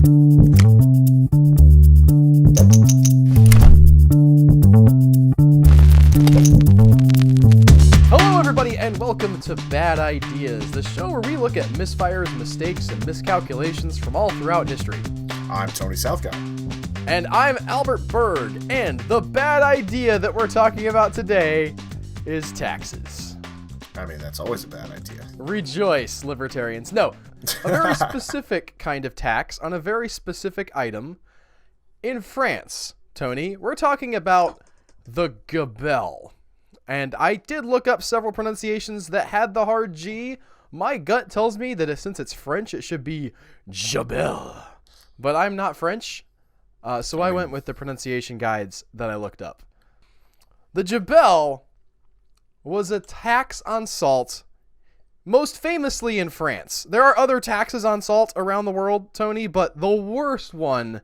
Hello everybody and welcome to Bad Ideas, the show where we look at misfires, mistakes, and miscalculations from all throughout history. I'm Tony Southgate. And I'm Albert Berg, and the bad idea that we're talking about today is taxes. I mean, that's always a bad idea. Rejoice, libertarians. No, a very specific kind of tax on a very specific item. In France, Tony, we're talking about the Gabelle. And I did look up several pronunciations that had the hard G. My gut tells me that since it's French, it should be Gabelle. But I'm not French, so I went with the pronunciation guides that I looked up. The Gabelle was a tax on salt, most famously in France. There are other taxes on salt around the world, Tony, but the worst one,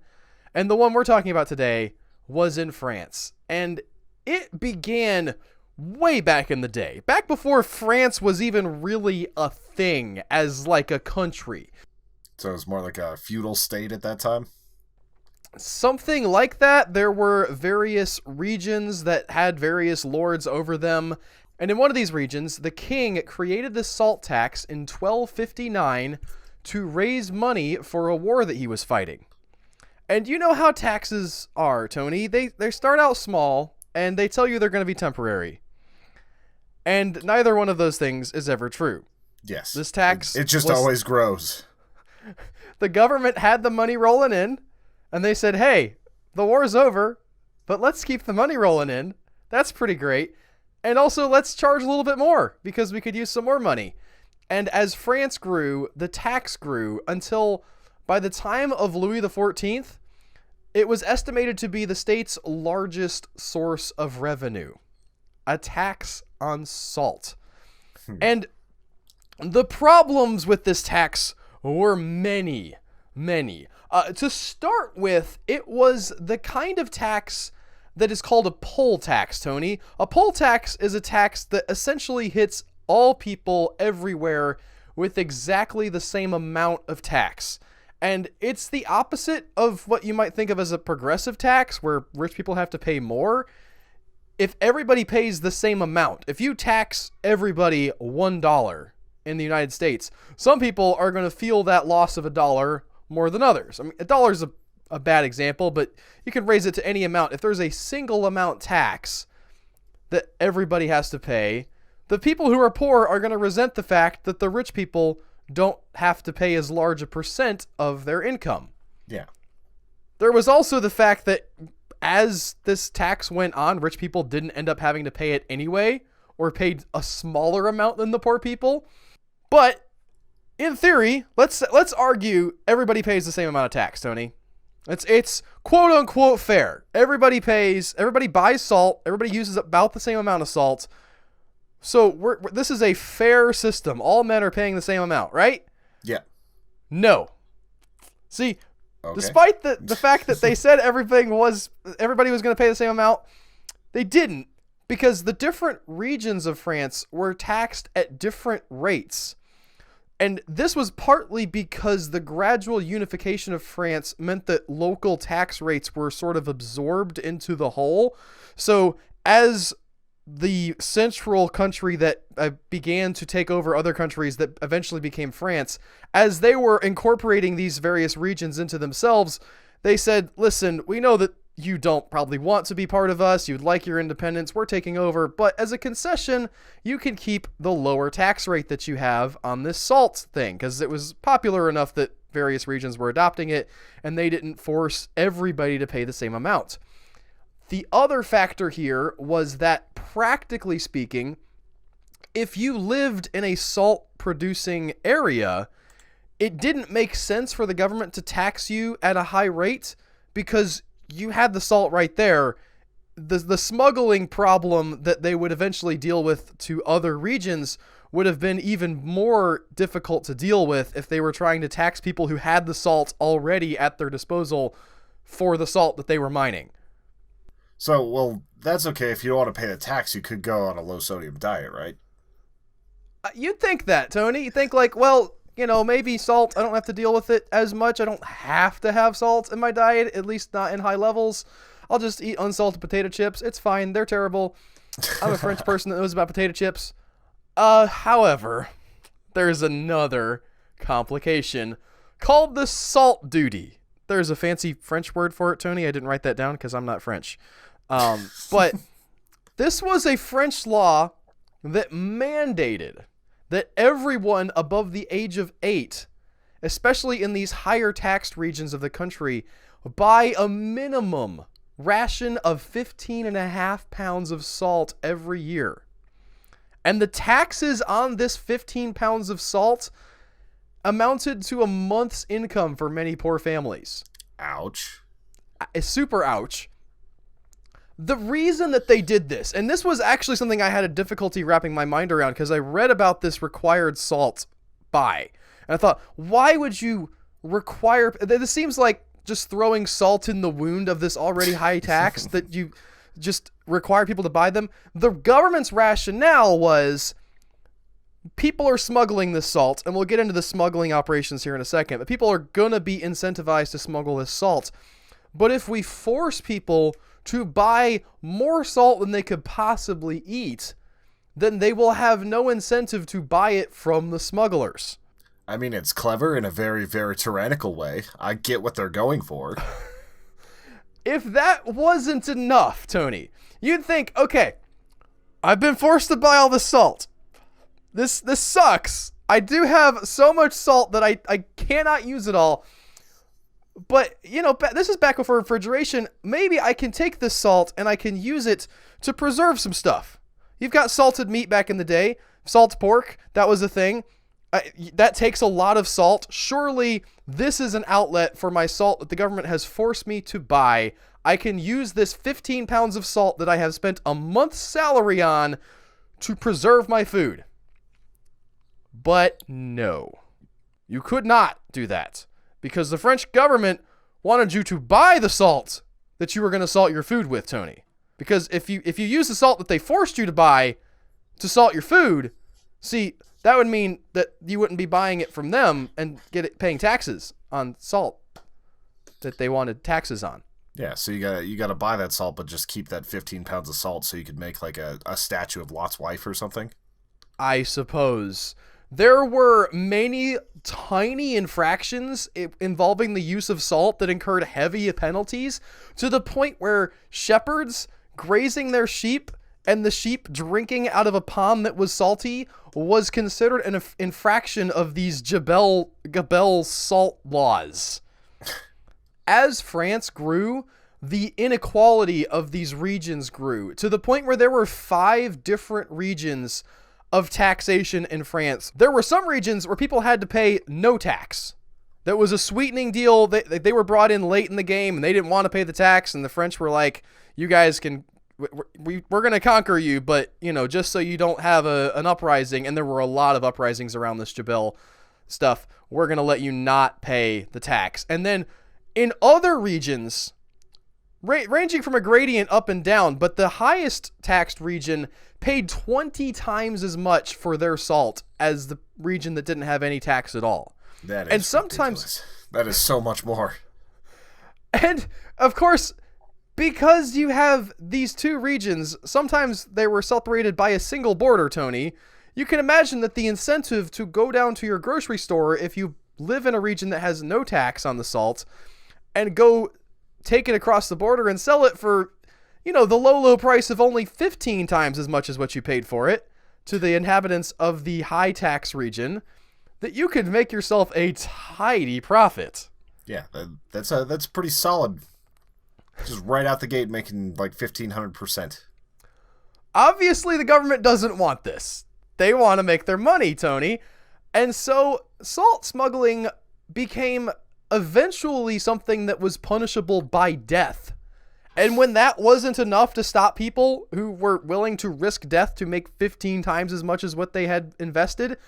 and the one we're talking about today, was in France. And it began way back in the day, back before France was even really a thing as like a country. So it was more like a feudal state at that time? Something like that. There were various regions that had various lords over them. And in one of these regions, the king created the salt tax in 1259 to raise money for a war that he was fighting. And you know how taxes are, Tony. They start out small, and they tell you they're going to be temporary. And neither one of those things is ever true. Yes. This tax... It just always grows. The government had the money rolling in, and they said, hey, the war's over, but let's keep the money rolling in. That's pretty great. And also, let's charge a little bit more, because we could use some more money. And as France grew, the tax grew until, by the time of Louis XIV, it was estimated to be the state's largest source of revenue. A tax on salt. And the problems with this tax were many. To start with, it was the kind of tax that is called a poll tax, Tony. A poll tax is a tax that essentially hits all people everywhere with exactly the same amount of tax. And it's the opposite of what you might think of as a progressive tax, where rich people have to pay more. If everybody pays the same amount, if you tax everybody $1 in the United States, some people are going to feel that loss of $1 more than others. I mean, $1 is a bad example, but you can raise it to any amount. If there's a single amount tax that everybody has to pay, the people who are poor are going to resent the fact that the rich people don't have to pay as large a percent of their income. Yeah. There was also the fact that as this tax went on, rich people didn't end up having to pay it anyway, or paid a smaller amount than the poor people. But in theory, let's argue everybody pays the same amount of tax, Tony. It's quote unquote fair. Everybody buys salt, everybody uses about the same amount of salt. So this is a fair system. All men are paying the same amount, right? Yeah. No. See, okay. Despite the fact that they said everybody was going to pay the same amount, they didn't, because the different regions of France were taxed at different rates. And this was partly because the gradual unification of France meant that local tax rates were sort of absorbed into the whole. So as the central country that began to take over other countries that eventually became France, as they were incorporating these various regions into themselves, they said, listen, we know that you don't probably want to be part of us. You'd like your independence. We're taking over. But as a concession, you can keep the lower tax rate that you have on this salt thing, because it was popular enough that various regions were adopting it, and they didn't force everybody to pay the same amount. The other factor here was that, practically speaking, if you lived in a salt-producing area, it didn't make sense for the government to tax you at a high rate, because you had the salt right there. The smuggling problem that they would eventually deal with to other regions would have been even more difficult to deal with if they were trying to tax people who had the salt already at their disposal for the salt that they were mining. So, well, that's okay. If you don't want to pay the tax, you could go on a low-sodium diet, right? You'd think that, Tony. You think like, well, maybe salt, I don't have to deal with it as much. I don't have to have salt in my diet, at least not in high levels. I'll just eat unsalted potato chips. It's fine. They're terrible. I'm a French person that knows about potato chips. However, there's another complication called the salt duty. There's a fancy French word for it, Tony. I didn't write that down because I'm not French. But this was a French law that mandated that everyone above the age of 8, especially in these higher taxed regions of the country, buy a minimum ration of 15.5 pounds of salt every year. And the taxes on this 15 pounds of salt amounted to a month's income for many poor families. Ouch. Super ouch. The reason that they did this, and this was actually something I had a difficulty wrapping my mind around because I read about this required salt buy. And I thought, why would you require... This seems like just throwing salt in the wound of this already high tax that you just require people to buy them. The government's rationale was people are smuggling this salt, and we'll get into the smuggling operations here in a second, but people are going to be incentivized to smuggle this salt. But if we force people to buy more salt than they could possibly eat, then they will have no incentive to buy it from the smugglers. I mean, it's clever in a very, very tyrannical way. I get what they're going for. If that wasn't enough, Tony, you'd think, okay, I've been forced to buy all this salt. This sucks. I do have so much salt that I cannot use it all. But, this is back before refrigeration. Maybe I can take this salt and I can use it to preserve some stuff. You've got salted meat back in the day. Salt pork, that was a thing. That takes a lot of salt. Surely this is an outlet for my salt that the government has forced me to buy. I can use this 15 pounds of salt that I have spent a month's salary on to preserve my food. But no, you could not do that because the French government wanted you to buy the salt that you were going to salt your food with, Tony. Because if you use the salt that they forced you to buy to salt your food, see, that would mean that you wouldn't be buying it from them and paying taxes on salt that they wanted taxes on. Yeah, so you gotta buy that salt, but just keep that 15 pounds of salt so you could make like a statue of Lot's wife or something. I suppose. There were many tiny infractions involving the use of salt that incurred heavy penalties to the point where shepherds grazing their sheep and the sheep drinking out of a pond that was salty was considered an infraction of these Gabelle salt laws. As France grew, the inequality of these regions grew to the point where there were 5 different regions of taxation in France. There were some regions where people had to pay no tax. That was a sweetening deal. They were brought in late in the game and they didn't want to pay the tax, and the French were like, you guys can... We're going to conquer you, but, just so you don't have an uprising, and there were a lot of uprisings around this Gabelle stuff, we're going to let you not pay the tax. And then in other regions, ranging from a gradient up and down, but the highest taxed region paid 20 times as much for their salt as the region that didn't have any tax at all. That is and sometimes ridiculous. That is so much more. And, of course... because you have these two regions, sometimes they were separated by a single border, Tony. You can imagine that the incentive to go down to your grocery store if you live in a region that has no tax on the salt and go take it across the border and sell it for, the low price of only 15 times as much as what you paid for it to the inhabitants of the high tax region, that you could make yourself a tidy profit. Yeah, that's pretty solid. Just right out the gate making like 1,500%. Obviously, the government doesn't want this. They want to make their money, Tony. And so salt smuggling became eventually something that was punishable by death. And when that wasn't enough to stop people who were willing to risk death to make 15 times as much as what they had invested,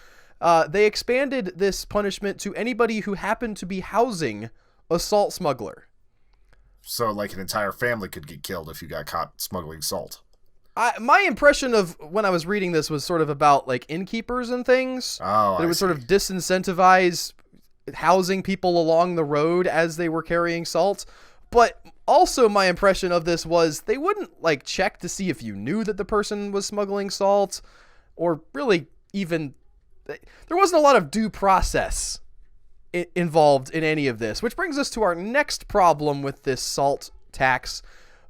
they expanded this punishment to anybody who happened to be housing a salt smuggler. So, like, an entire family could get killed if you got caught smuggling salt. My impression of when I was reading this was sort of about like innkeepers and things. Oh, That it would sort of disincentivize housing people along the road as they were carrying salt. But also my impression of this was they wouldn't like check to see if you knew that the person was smuggling salt, or really even there wasn't a lot of due process involved in any of this, which brings us to our next problem with this salt tax,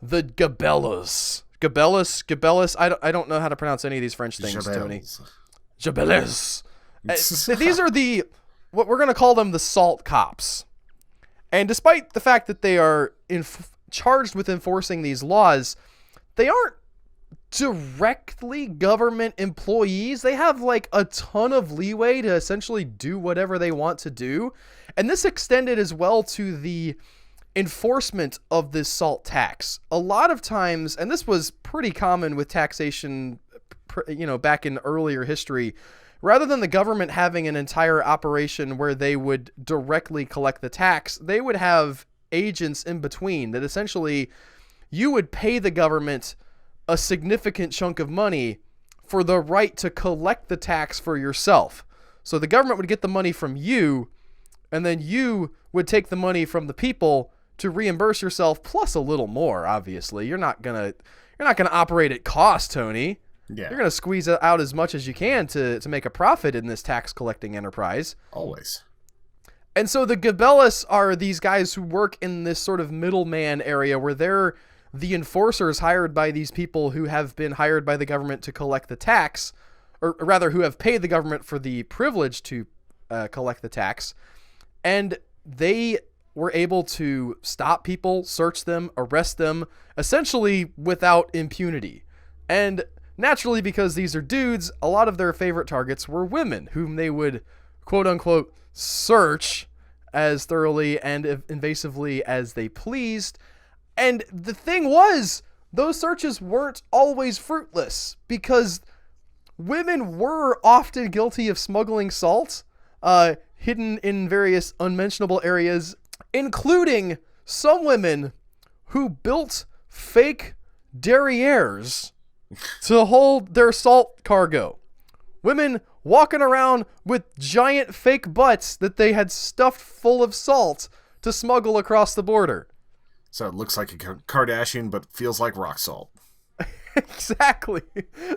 the Gabelles. Gabelles. I don't know how to pronounce any of these French things, Tony. Gabelles. These are what we're going to call them, the salt cops. And despite the fact that they are charged with enforcing these laws, they aren't directly government employees. They have like a ton of leeway to essentially do whatever they want to do. And this extended as well to the enforcement of this salt tax. A lot of times, and this was pretty common with taxation, back in earlier history, rather than the government having an entire operation where they would directly collect the tax, they would have agents in between that essentially you would pay the government a significant chunk of money for the right to collect the tax for yourself. So the government would get the money from you, and then you would take the money from the people to reimburse yourself plus a little more. Obviously, you're not gonna operate at cost, Tony. Yeah. You're gonna squeeze out as much as you can to make a profit in this tax collecting enterprise. Always. And so the Gabelles are these guys who work in this sort of middleman area where they're the enforcers hired by these people who have been hired by the government to collect the tax, or rather who have paid the government for the privilege to collect the tax. And they were able to stop people, search them, arrest them, essentially without impunity. And naturally, because these are dudes, a lot of their favorite targets were women, whom they would, quote unquote, search as thoroughly and invasively as they pleased. And the thing was, those searches weren't always fruitless, because women were often guilty of smuggling salt, hidden in various unmentionable areas, including some women who built fake derrieres to hold their salt cargo. Women walking around with giant fake butts that they had stuffed full of salt to smuggle across the border. So it looks like a Kardashian, but feels like rock salt. Exactly.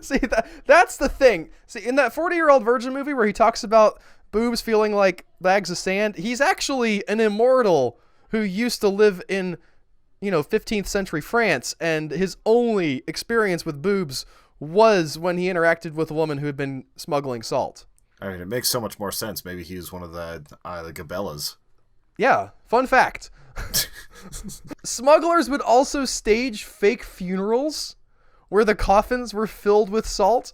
See, that's the thing. See, in that 40-Year-Old Virgin movie where he talks about boobs feeling like bags of sand, he's actually an immortal who used to live in, 15th century France, and his only experience with boobs was when he interacted with a woman who had been smuggling salt. I mean, it makes so much more sense. Maybe he was one of the Gabelles. Yeah, fun fact. Smugglers would also stage fake funerals where the coffins were filled with salt.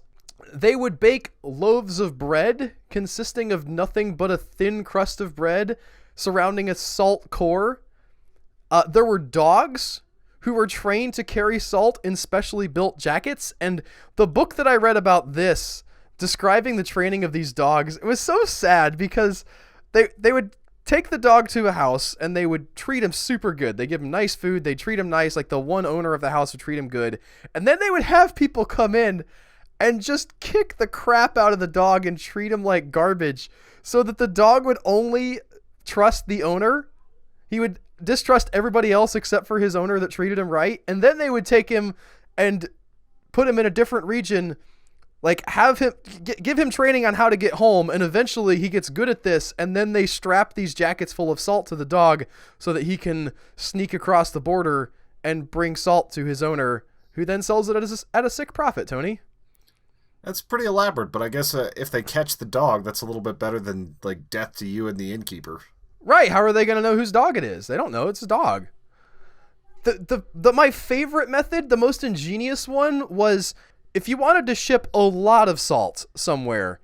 They would bake loaves of bread consisting of nothing but a thin crust of bread surrounding a salt core. There were dogs who were trained to carry salt in specially built jackets. And the book that I read about this, describing the training of these dogs, it was so sad because they would take the dog to a house and they would treat him super good. They give him nice food. They treat him nice. Like the one owner of the house would treat him good. And then they would have people come in and just kick the crap out of the dog and treat him like garbage so that the dog would only trust the owner. He would distrust everybody else except for his owner that treated him right. And then they would take him and put him in a different region, like have him give him training on how to get home, and eventually he gets good at this, and then they strap these jackets full of salt to the dog so that he can sneak across the border and bring salt to his owner, who then sells it at a sick profit. Tony, that's pretty elaborate, but I guess if they catch the dog, that's a little bit better than like death to you and the innkeeper. Right? How are they going to know whose dog it is? They don't know. It's a dog. My favorite method, the most ingenious one, was if you wanted to ship a lot of salt somewhere.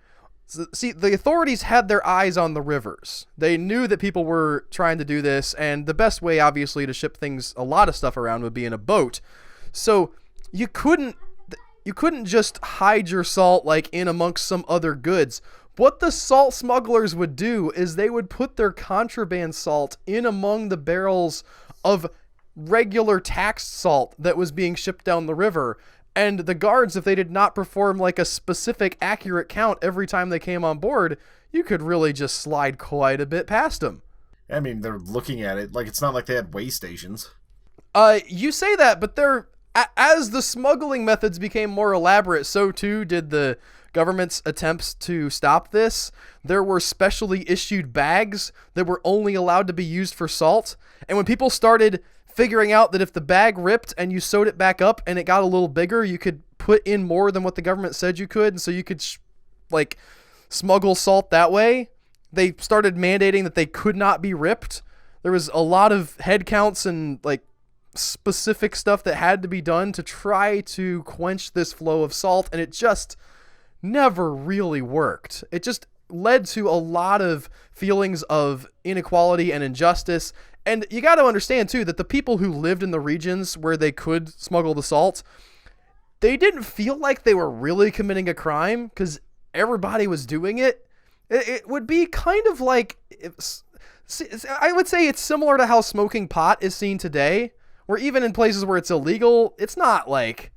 See, the authorities had their eyes on the rivers. They knew that people were trying to do this, and the best way, obviously, to ship a lot of stuff around would be in a boat. So you couldn't just hide your salt like in amongst some other goods. What the salt smugglers would do is they would put their contraband salt in among the barrels of regular taxed salt that was being shipped down the river. And the guards, if they did not perform like a specific accurate count every time they came on board, you could really just slide quite a bit past them. I mean, they're looking at it like it's not like they had weigh stations. You say that, but as the smuggling methods became more elaborate, so too did the government's attempts to stop this. There were specially issued bags that were only allowed to be used for salt. And when people started figuring out that if the bag ripped and you sewed it back up and it got a little bigger, you could put in more than what the government said you could. And so you could smuggle salt that way. They started mandating that they could not be ripped. There was a lot of head counts and like specific stuff that had to be done to try to quench this flow of salt. And it just never really worked. It just led to a lot of feelings of inequality and injustice. And you got to understand too that the people who lived in the regions where they could smuggle the salt, they didn't feel like they were really committing a crime because everybody was doing it. It would be kind of like, I would say it's similar to how smoking pot is seen today, where even in places where it's illegal, it's not like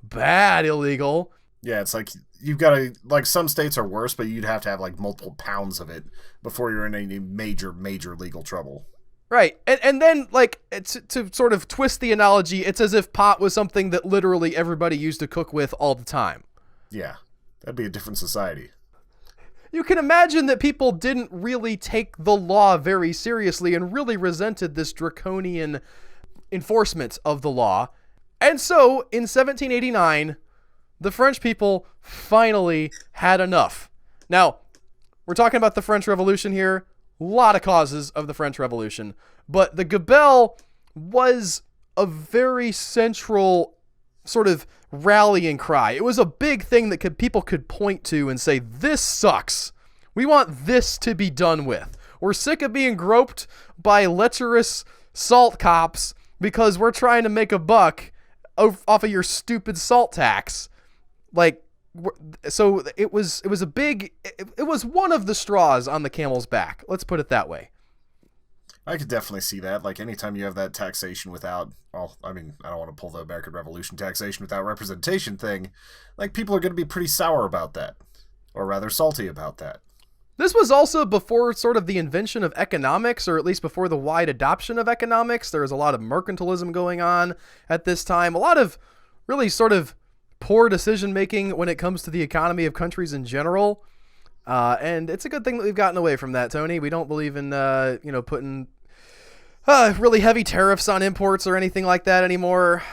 bad illegal. Yeah, it's like you've got to, like, some states are worse, but you'd have to have like multiple pounds of it before you're in any major legal trouble. Right. And then, like, to sort of twist the analogy, it's as if pot was something that literally everybody used to cook with all the time. Yeah, that'd be a different society. You can imagine that people didn't really take the law very seriously and really resented this draconian enforcement of the law. And so, in 1789, the French people finally had enough. Now, we're talking about the French Revolution here. A lot of causes of the French Revolution. But the Gabelle was a very central sort of rallying cry. It was a big thing that people could point to and say, this sucks. We want this to be done with. We're sick of being groped by lecherous salt cops because we're trying to make a buck off of your stupid salt tax. Like, so it was one of the straws on the camel's back. Let's put it that way. I could definitely see that. Like, anytime you have that taxation without, well, I mean, I don't want to pull the American Revolution taxation without representation thing, like, people are going to be pretty sour about that. Or rather salty about that. This was also before sort of the invention of economics, or at least before the wide adoption of economics. There was a lot of mercantilism going on at this time. A lot of really sort of poor decision-making when it comes to the economy of countries in general. And it's a good thing that we've gotten away from that, Tony. We don't believe in, putting really heavy tariffs on imports or anything like that anymore.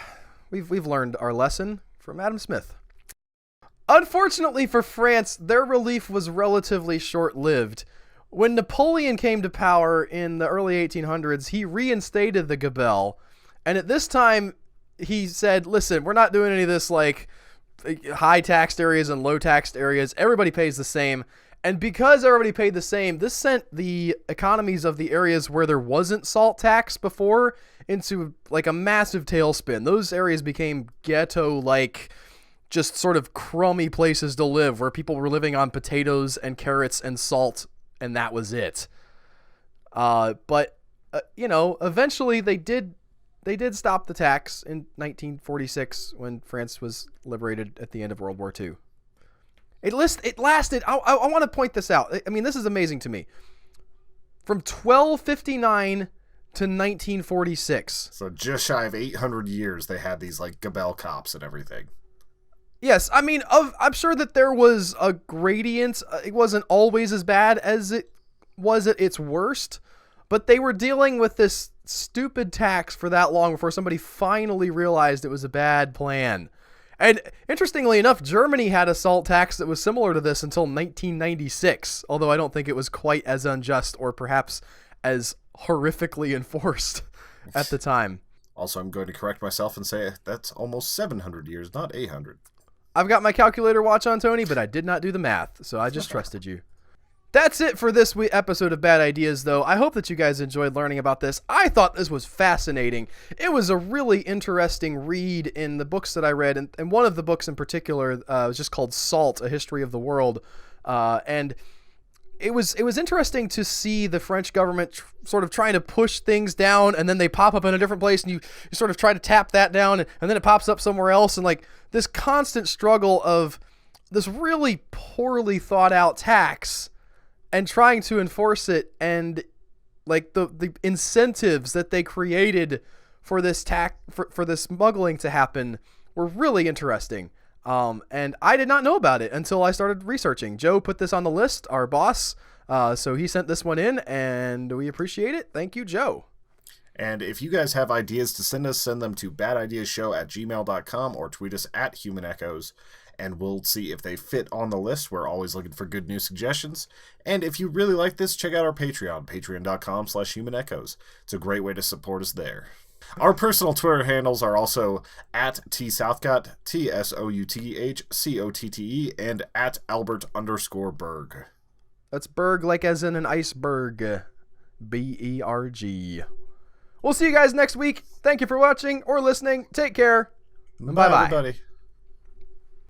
We've learned our lesson from Adam Smith. Unfortunately for France, their relief was relatively short-lived. When Napoleon came to power in the early 1800s, he reinstated the Gabelle. And at this time, he said, listen, we're not doing any of this like high taxed areas and low taxed areas. Everybody pays the same. And because everybody paid the same, this sent the economies of the areas where there wasn't salt tax before into like a massive tailspin. Those areas became ghetto-like, just sort of crummy places to live where people were living on potatoes and carrots and salt, and that was it. But eventually they did stop the tax in 1946 when France was liberated at the end of World War II. It lasted, I want to point this out. I mean, this is amazing to me. From 1259 to 1946. So just shy of 800 years they had these like Gabelle cops and everything. Yes, I mean, I'm sure that there was a gradient. It wasn't always as bad as it was at its worst, but they were dealing with this stupid tax for that long before somebody finally realized it was a bad plan. And interestingly enough, Germany had a salt tax that was similar to this until 1996, although I don't think it was quite as unjust or perhaps as horrifically enforced at the time. Also, I'm going to correct myself and say that's almost 700 years, not 800. I've got my calculator watch on, Tony, but I did not do the math, so I just trusted you. That's it for this episode of Bad Ideas, though. I hope that you guys enjoyed learning about this. I thought this was fascinating. It was a really interesting read in the books that I read, and one of the books in particular was just called Salt, A History of the World. And it was interesting to see the French government sort of trying to push things down, and then they pop up in a different place, and you sort of try to tap that down, and then it pops up somewhere else, and like this constant struggle of this really poorly thought out tax and trying to enforce it, and like the incentives that they created for this for this smuggling to happen were really interesting. And I did not know about it until I started researching. Joe put this on the list, our boss. So he sent this one in, and we appreciate it. Thank you, Joe. And if you guys have ideas to send us, send them to badideashow@gmail.com or tweet us at Human Echoes, and we'll see if they fit on the list. We're always looking for good new suggestions. And if you really like this, check out our Patreon, patreon.com/Human Echoes. It's a great way to support us there. Our personal Twitter handles are also at tsouthcott, TSOUTHCOTTE, and at Albert_Berg. That's Berg like as in an iceberg. BERG. We'll see you guys next week. Thank you for watching or listening. Take care. Bye, everybody.